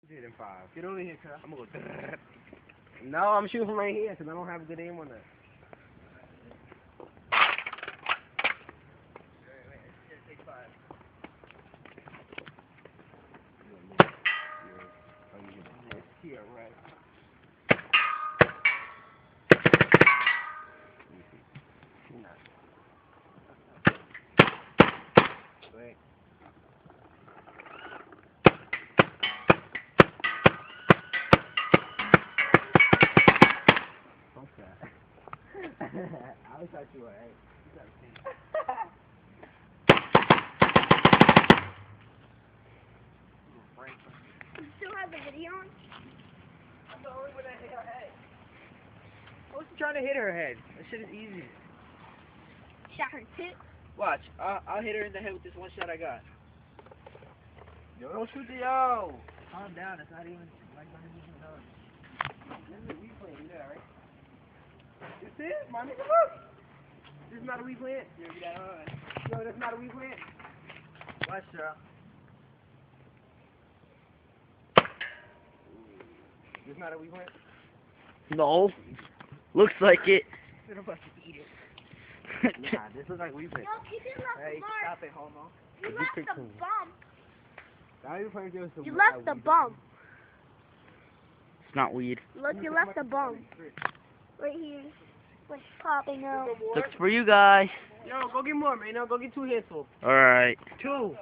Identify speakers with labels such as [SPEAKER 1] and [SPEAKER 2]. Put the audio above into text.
[SPEAKER 1] Hit in 5.
[SPEAKER 2] Get over here, cuz.
[SPEAKER 1] I'm gonna go. No, I'm shooting from right here because I don't have a good aim on that.
[SPEAKER 2] Take 5. Here, right.
[SPEAKER 1] Wait. Fuck that. I was thought you were right.
[SPEAKER 3] You still have the video on?
[SPEAKER 2] I'm the only one that hit her head. I wasn't trying to hit her head. That shit is easy.
[SPEAKER 3] Shot her tit.
[SPEAKER 2] Watch. I'll hit her in the head with this one shot I got.
[SPEAKER 1] Yo, don't shoot the yo.
[SPEAKER 2] Calm down. It's not even like not even done.
[SPEAKER 1] This is a replay, you know, right? This is, my nigga, look. This is not a replay.
[SPEAKER 2] Yo, get that on.
[SPEAKER 1] Yo, that's not a replay.
[SPEAKER 2] Watch, Joe.
[SPEAKER 1] This is not a replay.
[SPEAKER 4] No. Looks like it.
[SPEAKER 2] You're about to eat it.
[SPEAKER 1] Nah, this looks like replay.
[SPEAKER 3] No, you didn't left
[SPEAKER 2] Hey,
[SPEAKER 3] the mark.
[SPEAKER 2] stop it, homo.
[SPEAKER 3] You
[SPEAKER 1] This
[SPEAKER 3] left the
[SPEAKER 1] picture.
[SPEAKER 3] bump.
[SPEAKER 1] Now you're playing this.
[SPEAKER 3] You left the bump.
[SPEAKER 4] It's not weed.
[SPEAKER 3] Look, you left the bump. Right here. Like popping out.
[SPEAKER 4] Looks for you guys.
[SPEAKER 1] Yo, go get more, man. No, go get 2 handfuls.
[SPEAKER 4] Alright.
[SPEAKER 1] 2.